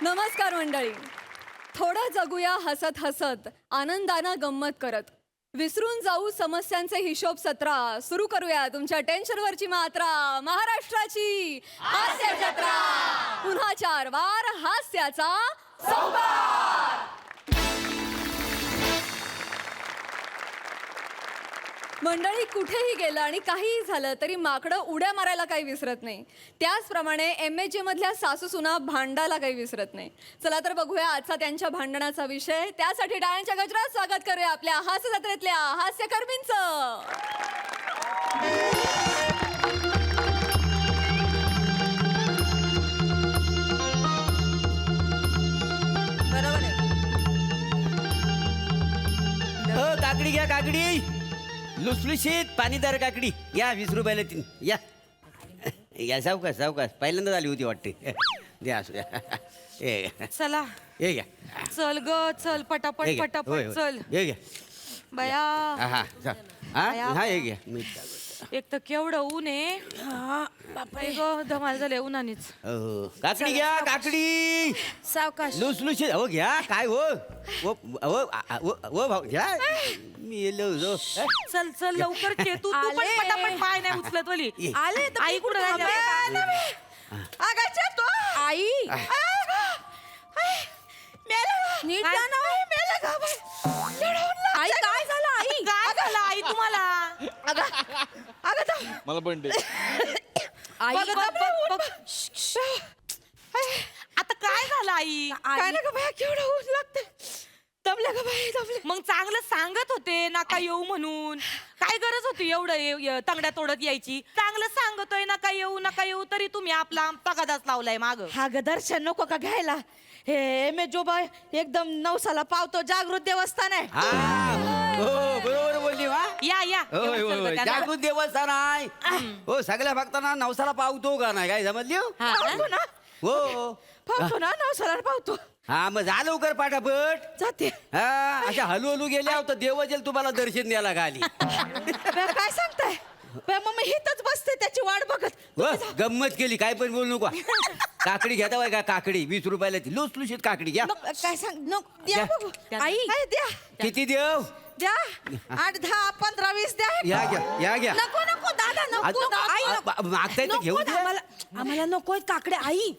नमस्कार मंडळी. थोडं जगूया हसत हसत, आनंदानं गंमत करत. विसरून जाऊ समस्यांचे हिशोब सत्रा. सुरू करूया तुमच्या टेन्शनवरची मात्रा. महाराष्ट्राची हास्य जत्रा. पुन्हा 4 वार हास्याचा संभार. मंडळी, कुठेही गेलं आणि काहीही झालं तरी माकडं उड्या मारायला काही विसरत नाही. त्याचप्रमाणे MHJ मधल्या सासू सुना भांडायला काही विसरत नाही. चला तर बघूया आजचा त्यांच्या भांडणाचा विषय. त्यासाठी टाळ्यांच्या गजरात स्वागत करूया आपल्या हास्य जत्रेतल्या हास्यकर्मींचं. बरोबर आहे. काकडी घ्या, काकडी लुसलुशीत पाणीदार काकडी या. 20 रुपयाला 3 या. या सावकाश सावकाश, पहिल्यांदाच आली होती वाटते. द्या असू द्या. चला हे घ्या. चल ग चल हे पटापट घ्या. होय, पटापट होय. चल हे घ्या. बया. हा हा चा. हा बाया. हा, हे घ्या. मीठ टाक. एक तर केवढं ऊन आहे. बापरे ग, धमाल झाले उन्हानीच. हो, काकडी घ्या, काकडी सावकाश. लुसलुशीत. हो घ्या. काय हो भाऊ घ्या. मी येलो जो. चल चल लवकर चे. तू तू पण आले. पटापट पाय नाही उचलत वली. ये. आले तर आई कुठं राहिली? आई नीट काय? जा ना. आई काय झालं आई? काय झालं आई तुम्हाला? मला पण दे. आई बघ, बघ, बघ. आता काय झालं आई? काय ना ग बाया, केवढं ऊन लागते. दमले ग बाई, दमले. मग चांगलं सांगत होते नका येऊ म्हणून. काय गरज होती एवढं तांगड्या तोडत यायची? चांगलं सांगतोय नका येऊ तरी तुम्ही आपला तगादाच लावलाय माग. हा ग दर्शन नको का घ्यायला? हे MHJ एकदम नवसाला पावतो जागृत देवस्थान आहे. हा हो, बरोबर बोलली वा. या या होय होय होय, जागृत देवस्थान आहे. हो, सगळ्या भक्तांना नवसाला पावतो का नाही, काय समजली हो? हा, पावतो ना हो. पावतो ना नवसाला पावतो. हा मग जा लवकर पाठापट. जाते. हा अशा हलू गेल्या होतं देव जेल तुम्हाला दर्शन द्यायला खाली. काय सांगताय? मग मी हिथंच बसते त्याची वाट बघत. हो, गंमत केली, काय पण बोलू नका. काकडी घेता बाय का? काकडी 20 रुपयाला ती लुसलुशीत काकडी घ्या. काय सांग द्या द्या. बघू. द्या. आई काय द्या किती देव? द्या 8, 10, 15, 20 द्या. या घ्या, या घ्या. नको नको दादा नको आई नको. मागताय तर घेऊ द्या. आम्हाला नकोय काकडे आई.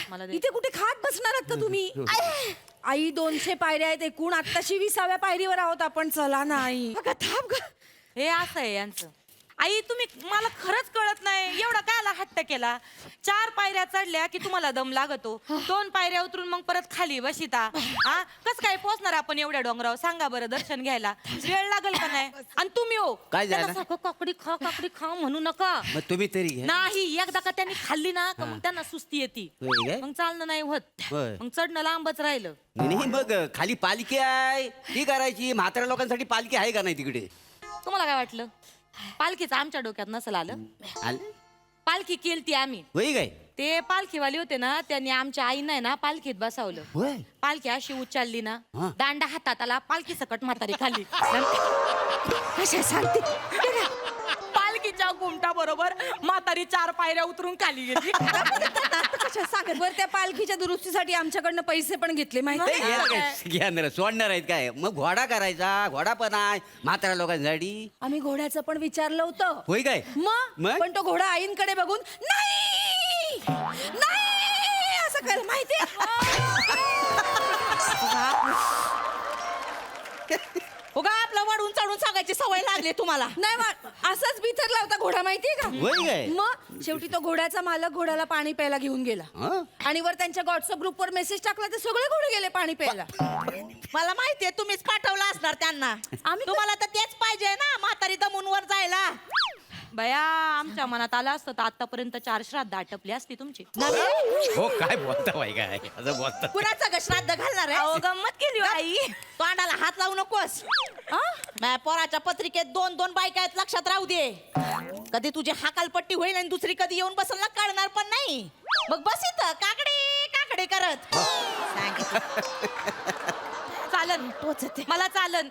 मला दे. इथे कुठे खात बसणार आहात का तुम्ही? आई 200 पायऱ्या आहेत एकूण. आत्ताशी 20व्या पायरीवर आहोत आपण. चला ना आई. अगं थांब ग. हे असं आहे यांचं. आई तुम्ही मला खरंच कळत नाही एवढा कायला हट्ट केला. 4 पायऱ्या चढल्या की तुम्हाला दम लागतो. 2 पायऱ्या उतरून मग परत खाली बसिता. हा कस काय पोहोचणार आपण एवढ्या डोंगरावर? सांगा बरं, दर्शन घ्यायला वेळ लागेल का नाही? आणि तुम्ही हो काय झालं? त्यांना सारखं काकडी खा म्हणू नका. मग तुम्ही तरी घ्या. नाही, एकदा का त्यांनी खाल्ली ना का मग त्यांना सुस्ती येते. होय काय? मग चालणं नाही होत. होय. मग चढणं लांबच राहिलं. नाही मग खाली पालखी आहे ती करायची. म्हाताऱ्या लोकांसाठी पालखी आहे का नाही तिकडे? तुम्हाला काय वाटलं पालखीचं आमच्या डोक्यात नसेल आलं? पालखी केलती आम्ही. होय काय? ते पालखीवाले होते ना, त्यांनी आमच्या आईना ना पालखीत बसवलं. होय. पालखी अशी उचलली ना, हा. दांडा हातात आला, पालखी सकट म्हातारी खाली. कशा सांगते? पालखीच्या घुमटा बरोबर म्हातारी 4 पायऱ्या उतरून खाली गेली. कशा सांगत? बरं त्या पालखीच्या दुरुस्तीसाठी आमच्याकडनं पैसे पण घेतले माहिती ते घेणार काय? घेणार सोडणार आहेत काय? मग घोडा करायचा. घोडा पण आहे म्हाताऱ्या लोकांसाठी. आम्ही घोड्याचं पण विचारलं होतं. होय काय? मग पण तो घोडा आईंकडे बघून नाही नाही असं कर माहिती. उगा आपला वाढून चढून सांगायची सवय लागली तुम्हाला. नाही असंच बिथरला होता घोडा, माहितीये का? होय काय? मग शेवटी तो घोड्याचा मालक घोड्याला पाणी प्यायला घेऊन गेला. हं? आणि वर त्यांच्या व्हॉट्सअप ग्रुपवर मेसेज टाकला तर सगळे घोडे गेले पाणी प्यायला. मला माहितीये तुम्हीच पाठवलं असणार त्यांना. तुम्हाला तर तेच पाहिजे ना, म्हातारी दमून वर जायला. बया, आमच्या मनात आलं असतं तर आतापर्यंत 4 श्राद्ध आटपली असती तुमची. हो काय बोलता बाई, काय असं बोलता? कुणाचं ग श्राद्ध घालणार आहे? गंमत केली हो आई. तोंडाला हात लावू नकोस. माझ्या पोराच्या पत्रिकेत 2 बायका आहेत, लक्षात राहू दे. कधी तुझी हाकालपट्टी होईल आणि दुसरी कधी येऊन बसल ना, कळणार पण नाही. मग बस इथं काकडे काकडे करत. चालन मला चालन.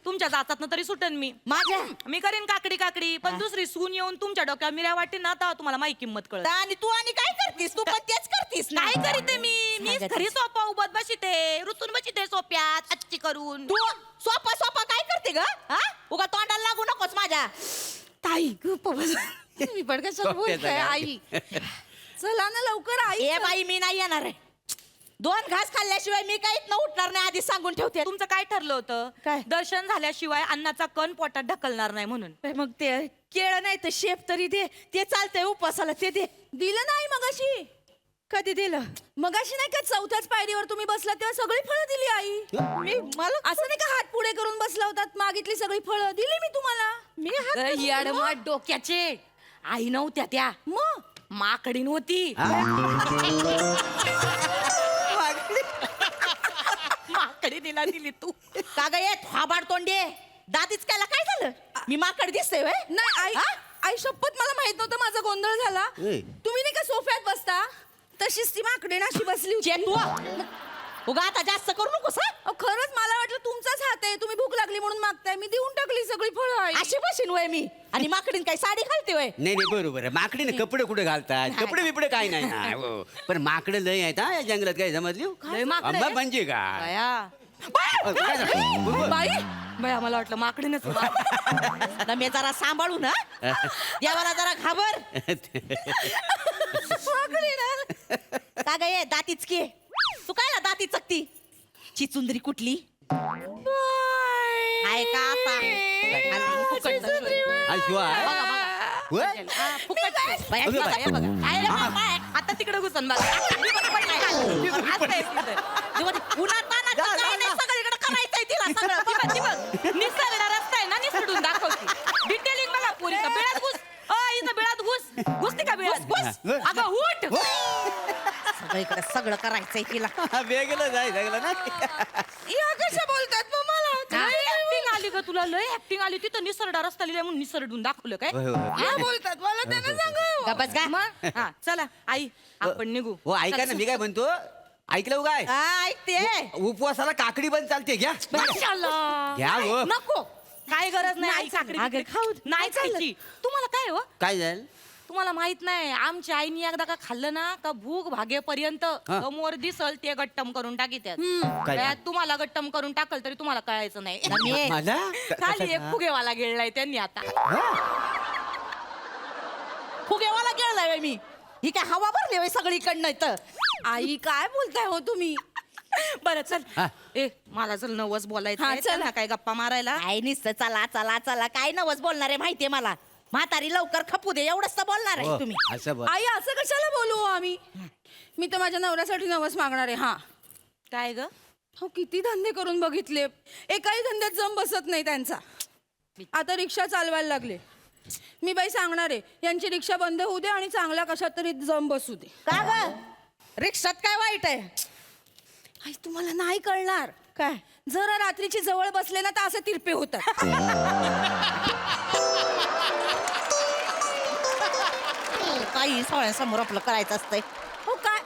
तुमच्या जातात तरी सुटन मी माझ्या मी करेन काकडी काकडी पण दुसरी सून येऊन तुमच्या डोक्यावर मिऱ्या वाटते ना आता तुम्हाला माझी किंमत कळत आणि तू आणि काय करतीस तू पण तेच करतीस ना. काय करीते मी घरी सोपा उभत बसिते रुतून बसिते सोप्यात अच्छी करून तू सोपा सोपा काय करते ग हा उगा तोंडाला लागू नकोस माझ्या. ताई गप्प बस. मी पण कशाला सोप्याचं बोलताय काय? आई चला ना लवकर आई. ए बाई मी नाही येणार आहे. 2 घास खाल्ल्याशिवाय मी काहीच न उठणार नाही आधी सांगून ठेवते. तुमचं काय ठरलं होतं काय? दर्शन झाल्याशिवाय अन्नाचा कण पोटात ढकलणार नाही म्हणून मग ते केळं नाही तर शेप तरी दे ते चालतंय उपवासाला ते दे. दिलं नाही मगाशी. कधी दिलं मगाशी नाही का 4थ्याच पायरीवर तुम्ही बसला तेव्हा सगळी फळं दिली आई. मी मला असं नाही का हात पुढे करून बसला होतात मागितली सगळी फळं दिली मी तुम्हाला. मी हात करून- याडमाट डोक्याचे आई नव्हत्या त्या मग माकडीन होती माकडीनीला दिली तू का ग येत हाबाड तोंडे दातीच कायला काय झालं मी माकड दिसतोय व्हय? नाही आई आई शपथ मला माहित नव्हतं माझा गोंधळ झाला. ए. तुम्ही नाही का सोफ्यात बसता तशीच ती माकडे अशी बसली होती. जे तू उगा आता जास्त करू नकोस हा? अहो, खरंच मला वाटलं तुमचाच हात आहे तुम्ही भूक लागली म्हणून मागताय मी देऊन टाकली सगळी फळं आई. अशी बशीन वय मी आणि माकडीन काय साडी घालते वय नाही नाही बरोबर आहे माकडीने कपडे कुठे घालतात कपडे बिपडे काय नाही ना हो. पण माकडे लय आहेत हा या जंगलात काय समजली लय माकडं आहे? म्हणजे काय बाया काय झालं? बोल, बोल. बाई बाया मला वाटलं माकडीनच आता मी जरा सांभाळू ना देवाला जरा घाबर का ग ये दातीच की तू काय दाती चकती चिचुंदरी कुठली आहे का आता आज शिवाय होय? बाया, अगं बघा, बाई. हे बघा. आहे रे बाबा, आहे. आता तिकडे घुसन बघा उन्हात तानात काय नाही, सगळीकडे करायचंय तिला सगळं. निसरडा रस्ता आहे ना निसडून दाखवते डिटेलिंग बघा पुरी का बिळात घुस इथं बिळात घुस घुसते का बिळात अगं उठ सगळीकडे सगळं करायचंय तिला हा, वेगळं जाय लागलं ना या कशा बोलतात मग मला ऍक्टिंग आली का तुला लय ऍक्टिंग आली तिथं निसरडा रस्ता लिहिलाय म्हणून निसरडून दाखवलं काय होय, होय. या बोलतात मला त्यांना सांगा. गप्पच का मग हा चला आई आपण निघू हो ऐका ना मी काय म्हणतो ऐकलं हो काय हा, ऐकते उपवासाला काकडी पण चालते घ्या माशाल्लाह. घ्या हो नको काय गरज नाही आई नाही काकडी अगं, बिकडी खाऊ नाही खायची तुम्हाला काय हो काय झालं तुम्हाला माहित नाही आमच्या आईने एकदा का खाल्लं ना का भूक भागेपर्यंत समोर दिसल ते गट्टम करून टाकीत्यात काय? त्यात तुम्हाला गट्टम करून टाकल तरी तुम्हाला कळायचं नाही मी माझा खाली एक फुगेवाला गेलाय त्यांनी आता फुगेवाला गेलाय मी ही काय हवा भरली वय सगळीकडनं इथं आई काय बोलताय हो तुम्ही. बरं चल हा. ए मला चल नवस बोलायचं हा, आहे. चल. त्यांना काय गप्पा मारायला काय नुसतं चला चला चला काय नवस बोलणार आहे माहितीये मला म्हातारी लवकर खपू दे एवढंच तर बोलणार हो, आहे तुम्ही असं बघ आई असं कशाला बोलू हो आम्ही. मी तर माझ्या नवऱ्यासाठी नवस मागणार आहे. हा काय ग हो किती धंदे करून बघितले एकाही धंद्यात जम बसत नाही त्यांचा. आता रिक्षा चालवायला लागले. मी बाई सांगणार आहे यांची रिक्षा बंद होऊ दे आणि चांगल्या कशात तरी जम बसू दे. का ग रिक्षात काय वाईट आहे आई तुम्हाला नाही कळणार. काय जरा रात्रीची जवळ बसले ना तर असे तिरपे होतात. काही सोहळ्यासमोर आपलं करायचं असतंय हो काय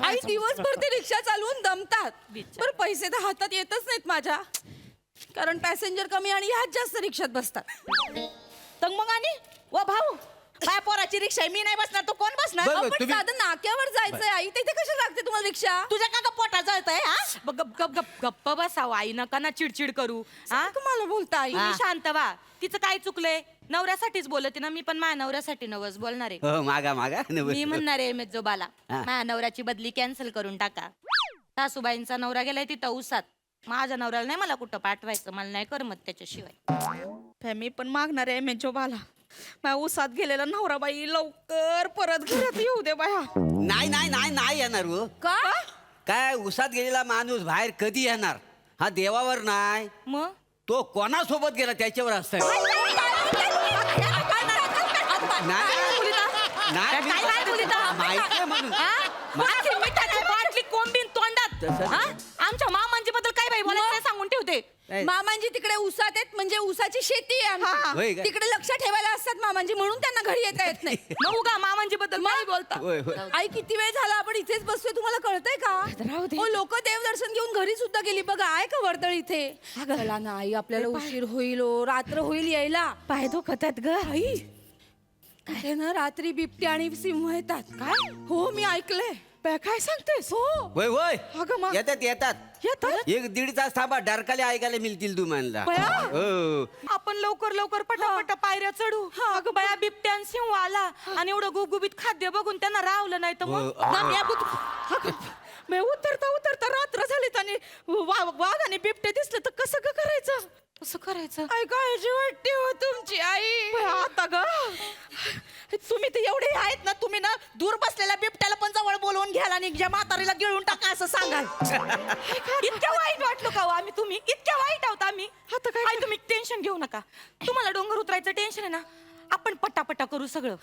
आई दिवसभर ते रिक्षा चालवून दमतात. बिचारे. पण पैसे तर हातात येतच नाहीत माझ्या कारण पॅसेंजर कमी आणि ह्याच जास्त रिक्षात बसतात. तर मग आणि व भाऊ काय पोराची रिक्षा आहे मी नाही बसणार तो कोण बसणार बरं, अहो, पण तुम्ही- साधं नाक्यावर जायचंय आई तिथे कशाला लागते तुम्हाला रिक्षा. तुझ्या का ग पोटा जळतंय हा गप गप गप गप्प बसावं आई नका ना चिडचिड करू हा तुम्हाला बोलता आई. तुम्ही शांत व्हा तिचं काय चुकलंय नवऱ्यासाठीच बोलते ना मी पण माझ्या नवऱ्यासाठी नवस बोलणार आहे हो मागा मागा मी म्हणणार आहे मेजोबाला हा. माझ्या नवऱ्याची बदली कॅन्सल करून टाका सासूबाईंचा नवरा गेलाय तिथं उसात माझ्या नवऱ्याला नाही मला कुठं पाठवायचं मला नाही करमत त्याच्याशिवाय मी पण मागणार आहे मेजोबाला माझ्या उसात गेलेला नवराबाई लवकर परत घरात येऊ दे बाया नाही नाही नाही नाही येणार हो का काय उसात गेलेला माणूस बाहेर कधी येणार हा देवावर नाही मग तो कोणासोबत गेला त्याच्यावर असतंय नाही काय काय बोलिता? माहिती आहे म्हणून हा? माझी मिठाची बाटली कोंबीन तोंडात तसं- हा? आमच्या मामांची बद्दल काय बाई बोलायचं ते सांगून ठेवते काय? मामांजी तिकडे उसात आहेत म्हणजे ऊसाची शेती आहे होय आमची. का? तिकडे लक्ष ठेवायला असतात मामांजी, म्हणून त्यांना घरी येता येत नाही. मग उगा मामांजी बद्दल काय बोलता? होय होय आई किती वेळ झाला आपण इथेच बसतोय, तुम्हाला कळतंय का? राहू दे. हो, लोक देवदर्शन घेऊन घरी सुद्धा गेली बघा. आहे का वर्दळ इथे? चला ना आई, आपल्याला उशीर होईल हो, रात्र होईल यायला. पाय दुखत आहेत ग. आई इथे ना रात्री बिबटे आणि सिंह येतात. काय? हो, मी ऐकलंय. काय सांगतेस? हो. होय होय अगं मग. येतात येतात येतात? 1-1.5 तास थांबा, डारकाले ऐकायला मिळतील तुम्हाला. बया. हो आपण लवकर लवकर पटापटा पायऱ्या चढू. अगं बाया, बिबट्या आणि सिंह आला आणि एवढं गुबगुबीत खाद्य बघून त्यांना रावलं नाही तर मग मी उतरता उतरता रात्र झालीत आणि वाघ आणि बिबटे दिसले तर कसं ग करायचं? कसं करायचं? आई काळजी वाटते हो तुमची आई. आता ग तुम्ही तर एवढे आहेत ना, तुम्ही ना दूर बसलेल्या बिबट्याला पण जवळ बोलवून घ्याल आणि ज्या म्हातारीला गिळून टाका असं सांगाल. इतक्या वाईट वाटलो का हो आम्ही? तुम्ही इतक्या वाईट आहोत आम्ही? आता काय? आई तुम्ही टेन्शन घेऊ नका. तुम्हाला डोंगर उतरायचं टेन्शन आहे ना, आपण पटापटा करू सगळं.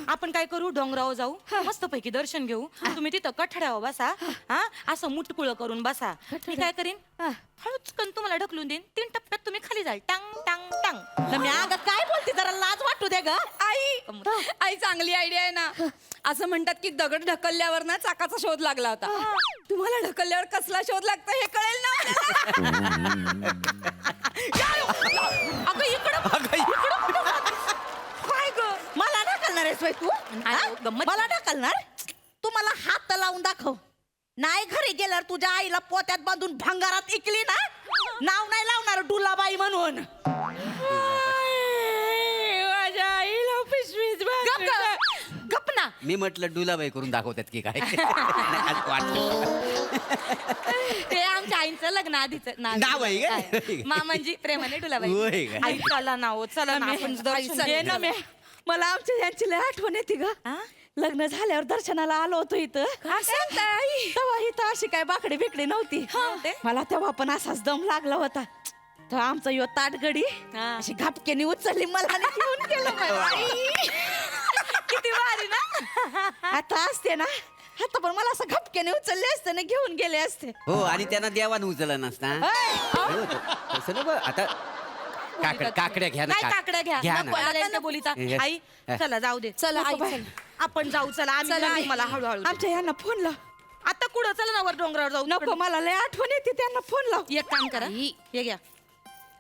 आपण काय करू, डोंगरावर जाऊ, मस्तपैकी दर्शन घेऊ. तुम्ही तिथं कठड्यावर बसा, हा असं मुटकुळ करून बसा. मी काय करीन, हळूचकन तुम्हाला ढकलून देईन. 3 टप्प्यात तुम्ही खाली जाल. टांग टांग टांग. मी अगं काय बोलते, जरा लाज वाटू दे ग. आई चांगली आयडिया आहे ना. असं म्हणतात की दगड ढकलल्यावर ना चाकाचा शोध लागला होता. तुम्हाला ढकलल्यावर कसला शोध लागतो हे कळेल ना. अगं इकडं काय ग, मला ढकलणार आहेस बाई तू? अरे, हा? गंमत. मला ढकलणार? तू मला हात लावून दाखव. नाही घरी गेल्यावर तुझ्या आईला पोत्यात बांधून भंगारात इकली ना, नाव नाही लावणार डुलाबाई म्हणून. माझ्या आईला पिशवीत गप ना. मी म्हटलं डुलाबाई करून दाखवतात की काय. आज वाटलं. ते आमच्या आईचं लग्न आधीच नाव आहे का? मामांजी प्रेमाने होय डुलाबाई. का? आई चला ना हो, चला ना आपण दर्शन ये ना घेऊ. मला आमच्या यांची लय आठवण येते ग. हा? लग्न झाल्यावर दर्शनाला आलो होतो इथं. तेव्हा इथं अशी काय बाकडे बिकडे नव्हती. ते? मला तेव्हा पण असाच दम लागला होता. तर आमचा यो ताटगडी हा. अशी घापक्याने उचलली मला आणि घेऊन गेलं बाई. किती भारी ना. आता असते ना, आता पण मला असं घपक्याने उचलले असते ना, घेऊन गेले असते. हो, आणि त्यांना देवानं उचलला नसता. हो, तसं नको आता. काकड्या घ्या ना. नाही, काकड्या घ्या. घ्या नको, ना. मला यांच्या बोलीचा. Yes. आई चला जाऊ दे. चला आई, नको बाई. चला. आपण जाऊ, चला आम्ही चला, जाऊ, आई. मला हळूहळू. आमच्या यांना फोन लाव. आता कुठं, चला ना वर डोंगरावर जाऊ. नको, मला लय आठवण येते, त्यांना फोन लाव. एक काम करा, हे घ्या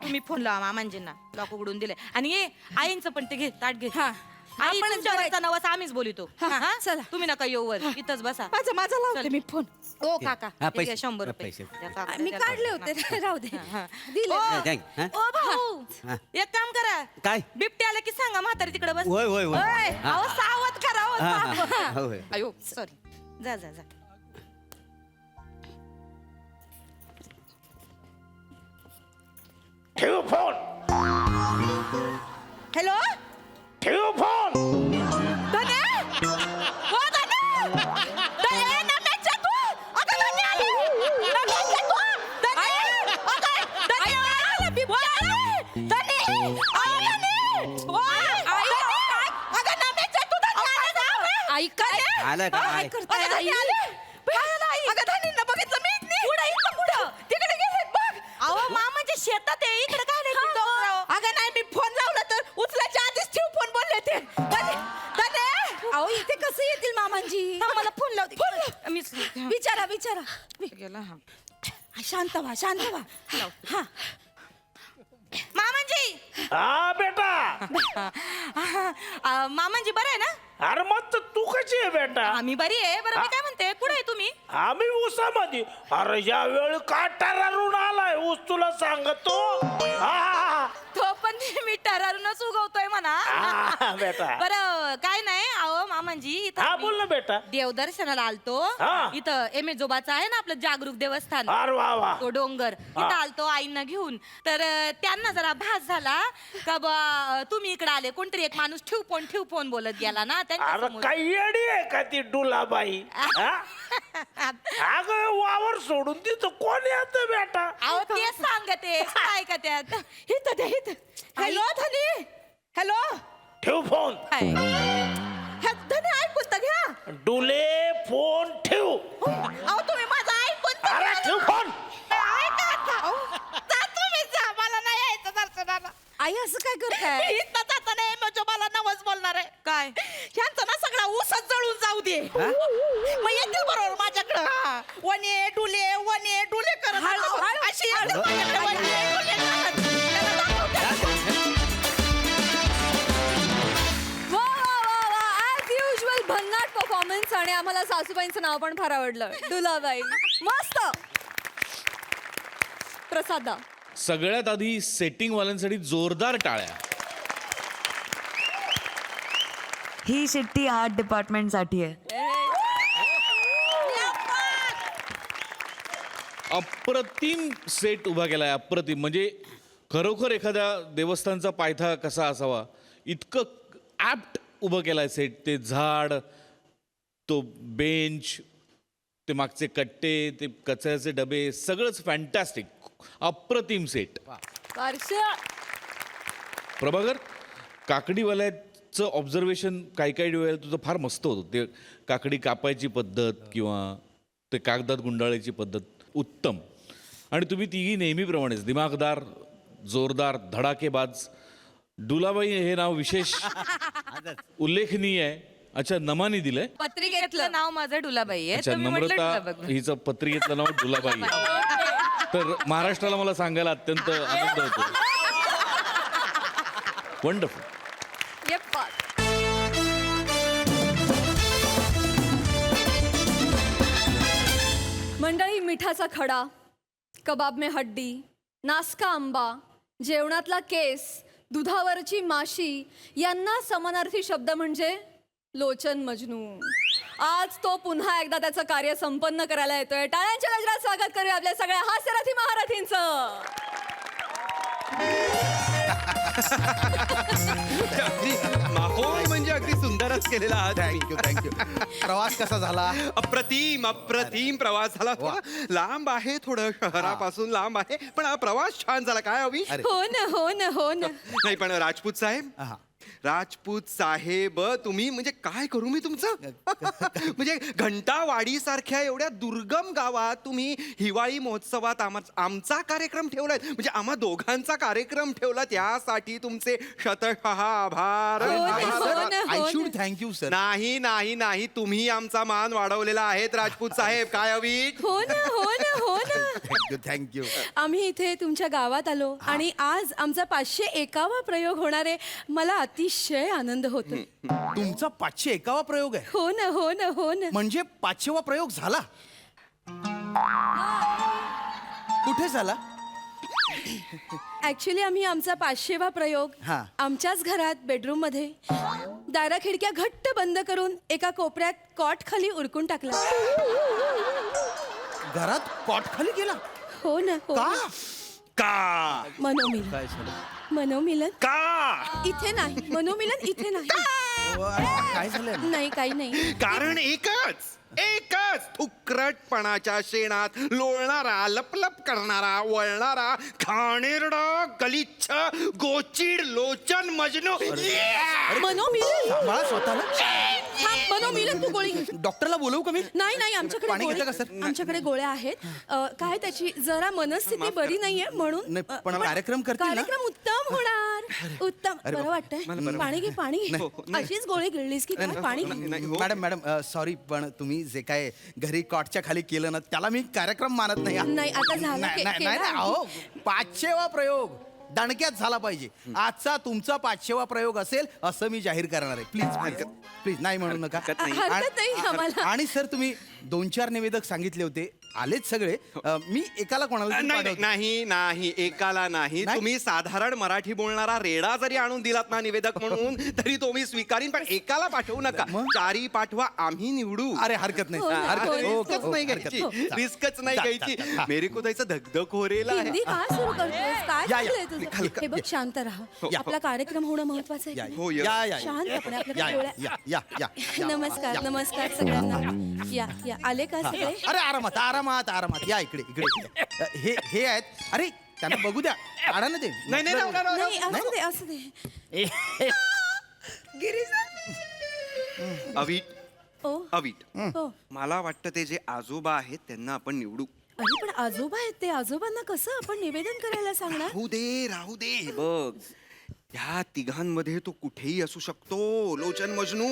तुम्ही फोन लावा मामांजींना, लॉक उघडून दिले. आणि ये आईंचं पण ते घे, ताट घे. हा. आई आपणच तुमच्यावरचा नवस आम्हीच बोलितो. हा? चला. तुम्ही नका येऊ वर, इथंच बसा. माझा लावते चल. मी फोन. ओ काका, हा, हे पैसे. घ्या 100 रुपये. पैसे. द्या काका, मी द्या काढले काका. होते. राहू दे. हा. दिले. ओ, Thank you. हा? ओ भाऊ, हा. एक काम करा. काय? बिबटे आले की सांगा म्हातारी तिकडे बस. होय, होय, होय. ओय, हा. अहो सावध करा हो, हा, हा, सावध. हा. होय. अयो सॉरी. जा जा जा. ठेव फोन. हॅलो ठेव फोन. धने, हो धने, धने, नम्याच्या तू. अगं धने आली. नम्याच्या तू. धने, अगं, धने आला, बिबट्या आला. धने, अहो धने. ओय, धने. अगं नम्याच्या तू, धने आला ना. आई काय आलं का? काय आलं. करताय अगं आई? धने आले. अगं धनींना बघितलं मी इथनी. कुठं? तिकडे गेलेत बघ. अहो मामाच्या शेतात आहे, इकडे काय नाही डोंगरावर. अगं नाही, मी फोन लावला तर उचलायच्या आधीच ठेव फोन बोलले ते. धने, धने. अहो इथे कसं येतील मामांजी? थांब, मला फोन लावते. मीच विचारा विचारा. गेला हा. शांत व्हा, शांत व्हा. हा. मामांजी. हा बेटा. मामांजी बरं आहे ना? अरे मग तर तू कशी आहे बेटा? आम्ही बरी आहे. बरं मी काय म्हणते, कुठे आहे तुम्ही? आम्ही ऊसामध्ये. अरे या वेळी काटारून आलाय ऊस, तुला सांगतो. हा, तो पण मी टरारूनच उगवतोय म्हणा. हा, बेटा. बरं काय नाही, अहो मामांजी इथं हा आम्ही बोल ना बेटा. देवदर्शनाला आलतो. हा. इथं एमेजोबाचं आहे ना आपलं जागरूक देवस्थान, अरे वा वा. तो डोंगर. इथं आलतो आईंना घेऊन. तर त्यांना जरा भास झाला का बा तुम्ही इकडे आले. कोणतरी एक माणूस ठेव फोन बोलत गेला ना अरे त्यांच्यासमोर. काही येडी आहे का ती डुलाबाई? हा? अगं वावर सोडून तिथं कोण येत बेटा? अहो तेच सांगते काय का त्यात. इथं द्या, इथं. हॅलो धनी. हॅलो. ठेव फोन. काय? हे धनी ऐकून तर घ्या. डुले फोन ठेव. अहो तुम्ही माझं ऐकून तर अरे घ्या. ठेव फोन. ऐका आता. अहो, जा तुम्ही जा. मला नाही यायचं दर्शनाला. आई असं काय करताय? इथं जाता नाही म्हणजे मला नवस बोलणार आहे. काय ह्यांचा ना सगळा ऊसच जळून जाऊ दे. मग येतील बरोबर माझ्याकडं. हा. वने डुले करत अशी येतील माझ्याकडं, वने डुले करत. त्याला दाखवते. वा वा वा वा ऍज युजल भन्नाट परफॉर्मन्स आणि आम्हाला सासूबाईंचं नाव पण फार आवडलं. दुलाबाई मस्त. प्रसादा सगळ्यात आधी सेटिंग वाल्यांसाठी जोरदार टाळ्या. ही शिट्टी आर्ट डिपार्टमेंट साठी आहे. अप्रतिम सेट उभा केलाय, अप्रतिम. म्हणजे खरोखर एखाद्या देवस्थानचा पायथा कसा असावा इतकं ॲप्ट उभं केलाय सेट. ते झाड, तो बेंच, ते मागचे कट्टे, ते कचऱ्याचे डबे, सगळंच फॅन्टॅस्टिक. अप्रतिम सेट. प्रभाकर, काकडीवाल्याचं ऑब्झर्वेशन काही वेळेला तुझं फार मस्त होतं. ते काकडी कापायची पद्धत किंवा ते कागदात गुंडाळायची पद्धत उत्तम. आणि तुम्ही तिघी नेहमीप्रमाणेच दिमागदार, जोरदार, धडाकेबाज. डुलाबाई हे नाव विशेष उल्लेखनीय आहे. अच्छा, नमानी दिलंय. पत्रिकेतलं नाव माझं डुलाबाई आहे. अच्छा, तर मी म्हटलं नम्रता डुलाबाई. हिचं पत्रिकेतलं नाव डुलाबाई आहे. तर महाराष्ट्राला मला सांगायला अत्यंत आनंद होतो. वंडरफुल. मंडळी, मिठाचा खडा, कबाब में हड्डी, नासका आंबा, जेवणातला केस, दुधावरची माशी यांना समानार्थी शब्द म्हणजे लोचन मजनू. आज तो पुन्हा एकदा त्याचं कार्य संपन्न करायला येतोय. टाळ्यांच्या गजरात स्वागत करूया आपल्या सगळ्या हास्यरथी महारथींचं. माहोल म्हणजे अगदी सुंदरच केलेला आहात. Thank you thank you. प्रवास कसा झाला? अप्रतिम अप्रतिम प्रवास झाला. थोडा लांब आहे, थोडं शहरापासून लांब आहे, पण हा प्रवास छान झाला. काय हवी? हो ना हो ना हो ना. नाही पण राजपूत साहेब, हा. राजपूत साहेब तुम्ही म्हणजे काय करू मी तुमचं? म्हणजे घंटावाडी सारख्या एवढ्या दुर्गम गावात तुम्ही हिवाळी महोत्सवात आमचा कार्यक्रम ठेवलाय. म्हणजे आम्हा दोघांचा कार्यक्रम ठेवला, त्यासाठी तुमचे शतशः आभार. हो ना, आय हो शुड ना. Thank you sir. नाही नाही नाही, तुम्ही आमचा मान वाढवलेला आहे राजपूत साहेब. काय हवी? हो ना हो ना हो ना. Thank you thank you. आम्ही इथे तुमच्या गावात आलो आणि आज आमचा 501वा प्रयोग होणार आहे. मला अतिशय आनंद होतो. तुमचा 501वा प्रयोग आहे? हो ना हो ना हो ना. म्हणजे 500वा प्रयोग झाला? कुठे झाला? ऍक्च्युली आम्ही आमचा 500वा प्रयोग हा. आमच्याच घरात बेडरूम मध्ये दारा खिडक्या घट्ट बंद करून एका कोपऱ्यात कॉट खाली उरकून टाकला. घरात कॉट खाली केला? हो ना हो. का? का? मनोमिलन. काय झालं? मनोमिलन का? इथे नाही. मनोमिलन इथे नाही. काय झालं? नाही काही नाही. कारण एकच फुकरटपणाच्या शेणात लोळणारा, लपलप करणारा, वळणारा, घाणेरडा, गलिच्छ, गोचिड, लोचन मजनू. मनोमिलन. मला स्वतःला हा, मनोमिलन. तू गोळी घे. डॉक्टरला बोलवू का मी? नाही नाही, आमच्याकडे पाणी गोळी- घेता का, सर? आमच्याकडे गोळ्या आहेत. काय त्याची जरा मनस्थिती बरी नाहीये म्हणून. नाही, पण कार्यक्रम करतील ना? कार्यक्रम उत्तम होणार. उत्तम. अरे बरं वाटतंय? पाणी घे पाणी घे. अशीच गोळी गिळलीस की काय? पाणी घे. मॅडम सॉरी, पण तुम्ही जे काय घरी कॉटच्या खाली केलं ना, त्याला मी कार्यक्रम मानत नाही. नाही, आता झालं. नाही नाही, केला नाही, अहो 500वा प्रयोग दणक्यात झाला पाहिजे. आजचा तुमचा 500वा प्रयोग असेल असं मी जाहीर करणार आहे. प्लीज प्लीज नाही म्हणू नका. हरकत नाही. हरकत नाही आम्हाला. आणि सर, तुम्ही 2-4 निवेदक सांगितले होते, आलेच सगळे. मी एकाला कोणाला तरी नाही पाठवतो. नाही नाही, एकाला नाही. नाही? तुम्ही साधारण मराठी बोलणारा रेडा जरी आणून दिलात ना निवेदक म्हणून तरी तो मी स्वीकारीन, पण एकाला पाठवू नका. मग? 4 पाठवा, आम्ही निवडू. अरे हरकत नाही, हो ना, हरकत हो नाही. ना. ओके, रिस्कच नाही ओके, हरकत घ्यायची, नाही. रिस्कच नाही चा- घ्यायची. चा- चा- मेरे को त्याचं धगधग होरेला आहे. हिंदी का सुरू करतोस? काय या, या. चाललंय तुझं? हे बघ, शांत राहा. आपला कार्यक्रम होणं महत्वाचं या, आहे. हो, या, या, या. शांतपणे या, आपल्याकडे या, गोळ्या. या, या, या, या. नमस्कार नमस्कार सगळ्यांना. या या आले का सगळे? अरे आरामात आरामात आरामात या इकडे इकडे इकडे. हे आहेत. अरे त्यांना बघू द्या. काढा ना ते. नाही नाही राहू द्या, राहू नाही द्या. असू दे असू दे. अवीट ओ अवीट हो. मला वाटतं ते जे आजोबा आहेत त्यांना आपण निवडू. अरे पण आजोबा आहेत ते. आजोबांना कसं आपण निवेदन करायला सांगणार? राहू दे बघ, ह्या तिघांमध्ये तो कुठेही असू शकतो. लोचन मजनू.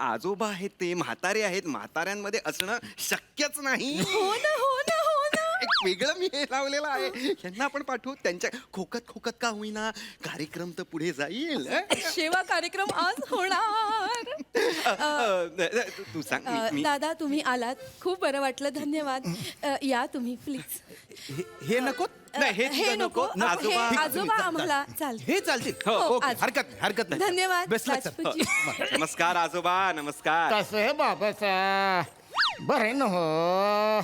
आजोबा आहेत ते, म्हातारे आहेत, म्हाताऱ्यांमध्ये असणं शक्यच नाही. हो ना हो ना हो ना. एक वेगळं मी हे लावलेलं आहे. यांना आपण पाठवू. त्यांच्या खोकत खोकत का होईना कार्यक्रम तर पुढे जाईल. शेवा कार्यक्रम आज होणार. तू सांग. मी दादा तुम्ही आलात खूप बरं वाटलं धन्यवाद. या तुम्ही प्लीज. हे नको नाही, हे हे तिघं नको नको. आजोबा. हे आजोबा आम्हाला चाल. हे चालतील हो, ओके, आज. हरकत नाही हरकत नाही धन्यवाद बेस्ट लक सर. राजपूतजी. नमस्कार आजोबा. नमस्कार. कसं आहे बाबाचा बरे न हो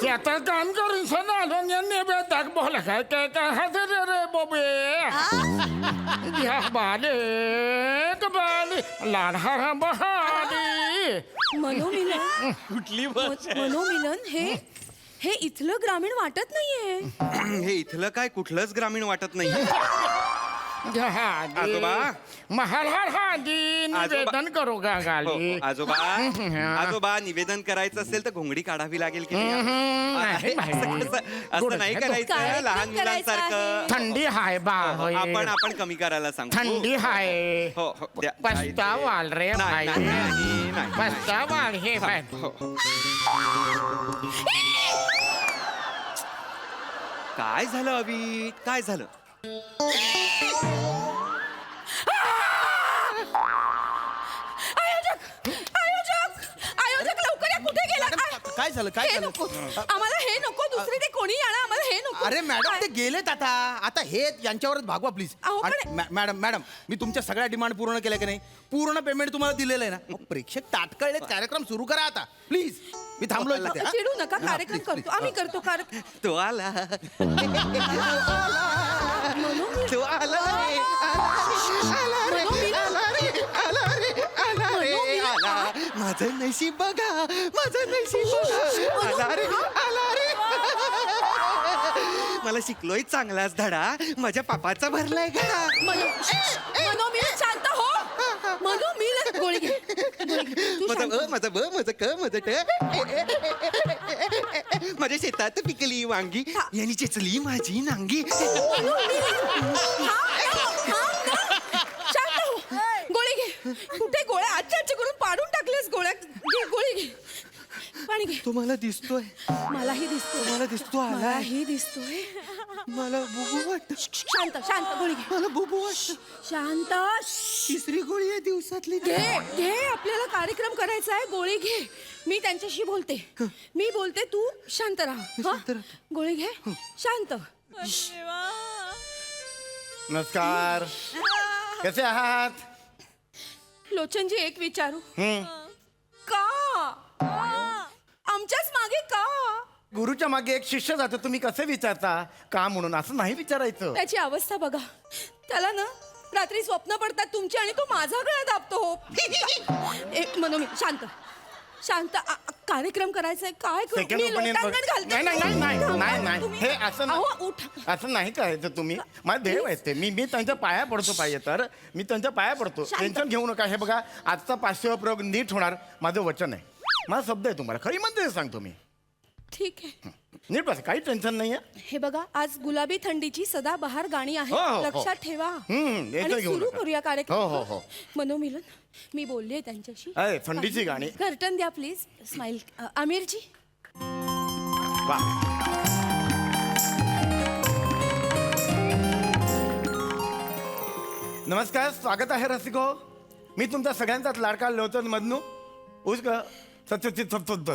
शेतात काम करून सण आलो नेबेताक बोला काय काय काय हजर रे बोबे घ्या बाले बाले लाडहा बहाली मनोमिलन कुठली मनोमिलन हे इथलं ग्रामीण वाटत नाहीये. हे इथलं काय कुठलंच ग्रामीण वाटत नाही. आजोबा. महाराज हादी निवेदन करू का हो, गाली हो, आजोबा. आजोबा निवेदन करायचं असेल तर घोंगडी काढावी लागेल की नाही? नाही, असं नाही करायचं काय लहान पण करायचं मुलांसारखं. थंडी हाय बा होय. आपण कमी करायला सांगू. थंडी हाय हो हो द्या. पस्तावाल रे नाही, भाई नाही, नाही. पस्तावाल हे बाय हो, हो. काय झालं अभि? काय झालं? आयोजक लवकर या. कुठे गेला? काय झालं काय हे झालं नको आम्हाला. हे नको दुसरी ते कोणी आणा आम्हाला. हे नको. अरे मॅडम ते गेलेत आता आता हे यांच्यावरच भागवा प्लीज. अहो, पण- मॅडम मॅडम मी तुमच्या सगळ्या डिमांड पूर्ण केल्या की नाही? पूर्ण पेमेंट तुम्हाला दिलेलं आहे ना? अहो, प्रेक्षक ताटकळले. कार्यक्रम सुरू करा आता प्लीज. मी थांबलोय तिथे, हा? चिडू नका. हा, कार्यक्रम please, करतो please. आम्ही करतो कार्यक्रम. तो आला. तो आला रे. आला रे. आला रे. आला रे. आला रे. आला. माझं नशीब बघा. माझं नशीब बघा. आला रे. आला रे. मला शिकलोय चांगलाच धडा. माझ्या पापाचा भरलाय घडा. मनोमिलन शांत हो. मनोमिलन गोळी घे. तू माझं शांत अ माझं ब माझं क माझं ट. माझ्या शेतात पिकली वांगी यांनी चेचली माझी नांगी. शांत हो. गोळी घे. कुठे गोळ्या आजच्या करून पाडून टाकलेस गोळ्या. घे गोळी घे. पाणी घे. तुम्हाला दिसतोय. मलाही दिसतोय. तुम्हाला दिसतो आलाय. मलाही दिसतोय. मला बुबू वाटत. शांत शांत गोळी घे. मला बुबू वाटत. शांत. तिसरी गोळी आहे दिवसातली. घे घे. आपल्याला कार्यक्रम करायचा आहे. गोळी घे. मी त्यांच्याशी बोलते. मी बोलते तू शांत राहा. हा? गोळी घे. शांत. नमस्कार कसे आहात? लोचनजी एक विचारू. का आमच्याच मागे का? गुरुच्या मागे एक शिष्य जातो तुम्ही कसे विचारता का म्हणून? असं नाही विचारायचं. त्याची अवस्था बघा. त्याला ना रात्री स्वप्न पडतात तुमची आणि तो माझा गळा दाबतो. हो. एक मनोमी शांत शांत. कार्यक्रम करायचंय. काय करू? सेकंड मी ओपिनियन लोटांगण घालते. नाही नाही नाही नाही नाही नाही तुम्ही- हे असं अहो, नाही. उठा. असं नाही करायचं तुम्ही. माझं देव आहे ते. मी त्यांच्या पाया पडतो पाहिजे तर मी त्यांच्या पाया पडतो. शांत. टेन्शन घेऊ नका. हे बघा आजचा 500वा प्रयोग नीट होणार माझं वचन आहे. माझा शब्द आहे तुम्हाला. खरी म्हणते सांगतो मी. ठीक आहे. नीट बस. काही टेन्शन नाही आहे. हे बघा आज गुलाबी थंडीची सदाबहार गाणी हो, हो, आहेत. हो. लक्षात ठेवा. याचं आणि घेऊ सुरू नका. करूया कार्यक्रम. हो, हो, हो. मनोमिलन मी बोलले त्यांच्याशी. अरे, थंडीची गाणी. कर्टन द्या प्लीज. स्माइल. आमिरजी वा. नमस्कार स्वागत आहे रसिको. मी तुमचा सगळ्यांचाच लाडका लोचन मधनू उस्क सत्यचित सत्तोद्दर.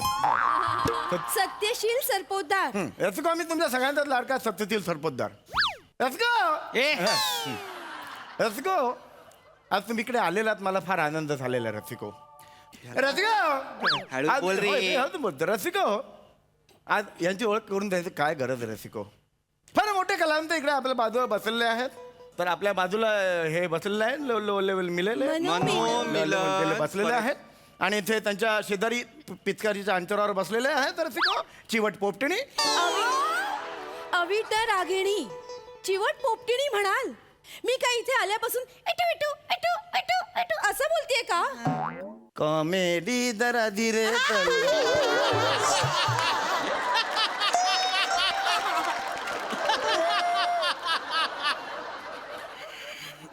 सत्यशील सरपोतदार. रसिको मी तुमच्या सगळ्यांचाच लाडका सत्यशील सरपोतदार. रसिको रसिको आज तुम्ही इकडे आलेलात मला फार आनंद झालेला रसिको. रसिको हळू बोल रे. बोलतो रसिको. आज यांची ओळख करून द्यायची काय गरज आहे रसिको? फार मोठे कलावंत इकडे आपल्या बाजूला बसलेले आहेत. तर आपल्या बाजूला हे बसलेले आहेत मनोमिलन. बसलेले आहेत आणि इथे त्यांच्या शेजारी पिचकारीच्या अंतरावर बसलेले आहेत रसिको चिवट पोपटिणी. अविट रागिणी चिवट पोपटिणी म्हणाल. मी काय इथे आल्यापासून एटू एटू एटू एटू एटू असं बोलतेय का? कॉमेडी जरा धीरे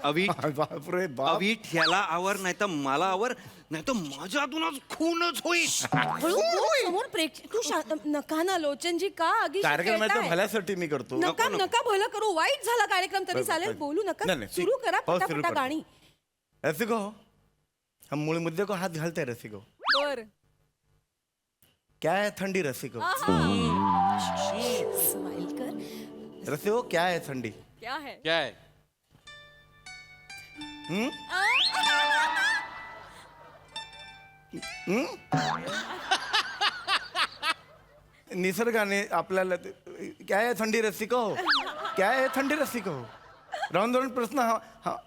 अवीट बापरे बाप. अवीट ह्याला आवर नाही तर मला आवर नाही तर माझ्यातूनच खूनच होईल. हळू बोल, समोर तू नका ना लोचनजी, का आगी कार्यक्रमाच्या भल्यासाठी मी करतो. नका नका भलं करू, वाईट झाला कार्यक्रम तरी चालेल, बोलू नका. नाही, नाही. सुरू करा हो, सुरू पटापटा करतो. गाणी. रसिको हम मूल मुद्दे को हाथ घालते हैं रसिको. बर क्या है ठंडी रसिको? स्माइल कर. रसिको क्या है ठंडी? क्या है क्या आहे हम्म? निसर्गाने आपल्याला क्या है थंडी रसिको? क्या है थंडी रसिको? राउंड राउंड प्रश्न